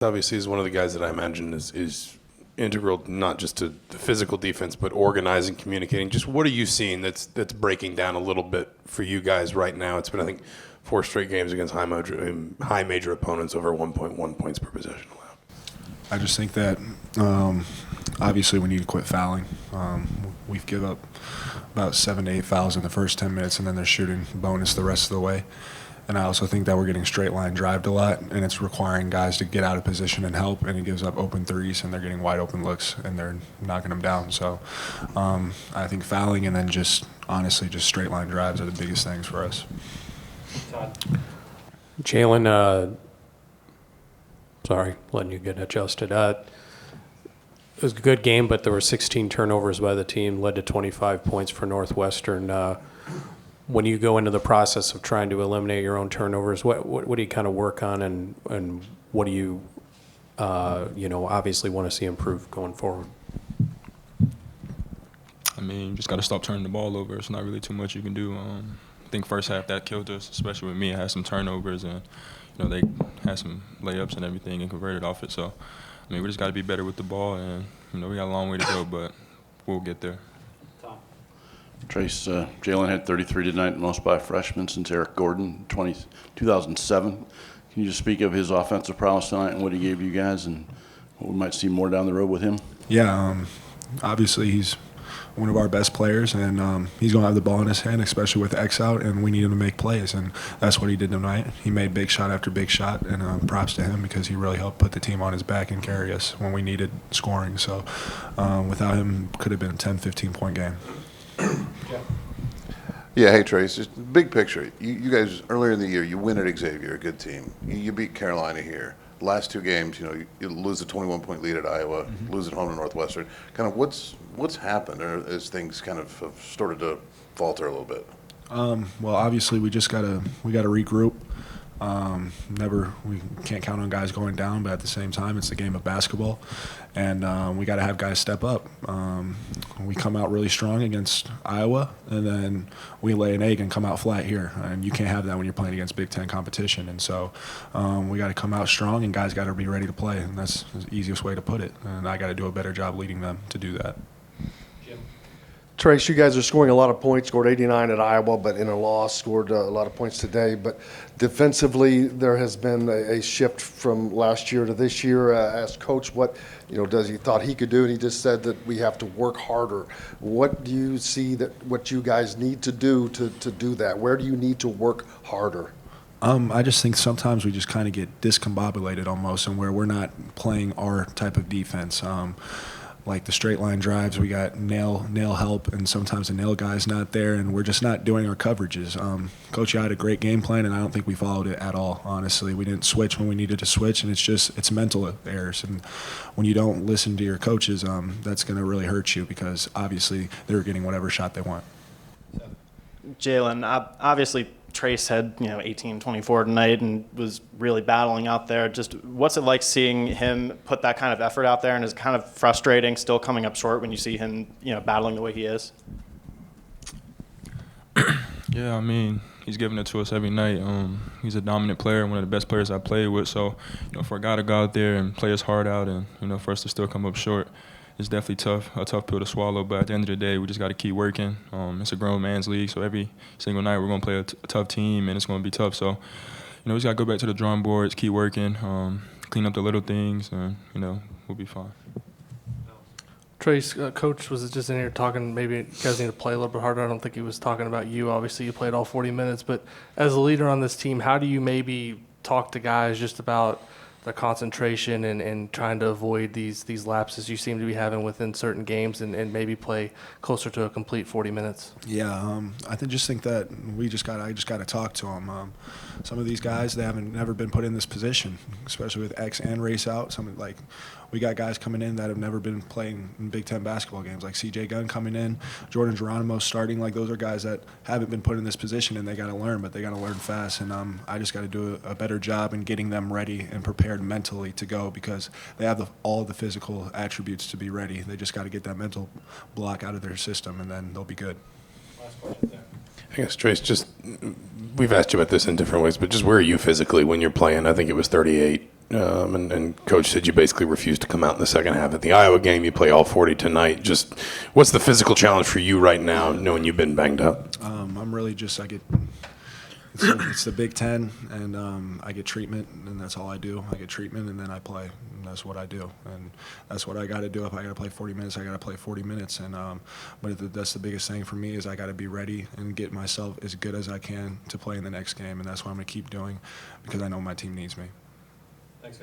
Obviously is one of the guys that I imagine is integral not just to the physical defense, but organizing, communicating. Just what are you seeing that's breaking down a little bit for you guys right now? It's been, I think, 4 straight games against high major opponents over 1.1 points per possession allowed. I just think that obviously we need to quit fouling. We've given up about 7 to 8 fouls in the first 10 minutes, and then they're shooting bonus the rest of the way. And I also think that we're getting straight line drived a lot, and it's requiring guys to get out of position and help, and it gives up open threes, and they're getting wide open looks, and they're knocking them down. So I think fouling and then just honestly just straight line drives are the biggest things for us. Jalen, sorry, letting you get adjusted. It was a good game, but there were 16 turnovers by the team, led to 25 points for Northwestern. When you go into the process of trying to eliminate your own turnovers, what do you kind of work on, and what do you, obviously want to see improve going forward? I mean, you just got to stop turning the ball over. It's not really too much you can do. I think first half that killed us, especially with me. I had some turnovers, and they had some layups and everything and converted off it. So, I mean, we just got to be better with the ball, and we got a long way to go, but we'll get there. Trace, Jalen had 33 tonight, most by a freshman since Eric Gordon, 2007. Can you just speak of his offensive prowess tonight and what he gave you guys, and what we might see more down the road with him? Yeah, obviously he's one of our best players, and he's going to have the ball in his hand, especially with X out, and we need him to make plays, and that's what he did tonight. He made big shot after big shot, and props to him because he really helped put the team on his back and carry us when we needed scoring. So without him, it could have been a 10, 15-point game. Yeah, hey Trace, just big picture. You guys earlier in the year, you win at Xavier, a good team. You beat Carolina here. Last 2 games, you lose a 21-point lead at Iowa, lose at home to Northwestern. Kind of what's happened, or as things kind of have started to falter a little bit? Well, obviously we gotta regroup. We can't count on guys going down, but at the same time, it's a game of basketball, and we got to have guys step up. We come out really strong against Iowa, and then we lay an egg and come out flat here, and you can't have that when you're playing against Big Ten competition. And so we got to come out strong, and guys got to be ready to play, and that's the easiest way to put it. And I got to do a better job leading them to do that. Trace, you guys are scoring a lot of points, scored 89 at Iowa, but in a loss, scored a lot of points today. But defensively, there has been a shift from last year to this year. Asked Coach what does he thought he could do, and he just said that we have to work harder. What do you see what you guys need to do to do that? Where do you need to work harder? I just think sometimes we just kind of get discombobulated almost, and where we're not playing our type of defense. Like the straight line drives, we got nail help, and sometimes the nail guy's not there, and we're just not doing our coverages. Coach had a great game plan, and I don't think we followed it at all, honestly. We didn't switch when we needed to switch, and it's mental errors. And when you don't listen to your coaches, that's going to really hurt you because obviously they're getting whatever shot they want. Jalen, obviously Trace had 18-24 tonight and was really battling out there. Just what's it like seeing him put that kind of effort out there, and is it kind of frustrating still coming up short when you see him battling the way he is? Yeah, I mean, he's giving it to us every night. He's a dominant player, one of the best players I played with. So, for a guy to go out there and play his heart out and, for us to still come up short, it's definitely a tough pill to swallow. But at the end of the day, we just got to keep working. It's a grown man's league, so every single night we're going to play a tough team, and it's going to be tough. So, we just got to go back to the drawing boards, keep working, clean up the little things, and, we'll be fine. Trace, Coach was just in here talking, maybe you guys need to play a little bit harder. I don't think he was talking about you. Obviously, you played all 40 minutes. But as a leader on this team, how do you maybe talk to guys just about the concentration and trying to avoid these lapses you seem to be having within certain games and maybe play closer to a complete 40 minutes? Yeah, I just think that I just got to talk to them. Some of these guys, they haven't never been put in this position, especially with X and race out. We got guys coming in that have never been playing in Big Ten basketball games, like C.J. Gunn coming in, Jordan Geronimo starting. Like, those are guys that haven't been put in this position, and they got to learn, but they got to learn fast. And I just got to do a better job in getting them ready and prepared mentally to go, because they have all the physical attributes to be ready. They just got to get that mental block out of their system, and then they'll be good. Last question there. I guess, Trace, we've asked you about this in different ways, but just where are you physically when you're playing? I think it was 38 and Coach said you basically refused to come out in the second half. At the Iowa game, you play all 40 tonight. Just what's the physical challenge for you right now, knowing you've been banged up? I'm really just it's the Big Ten, and I get treatment, and that's all I do. I get treatment, and then I play, and that's what I do, and that's what I got to do. If I got to play 40 minutes, I got to play 40 minutes, and but that's the biggest thing for me is I got to be ready and get myself as good as I can to play in the next game, and that's what I'm going to keep doing because I know my team needs me.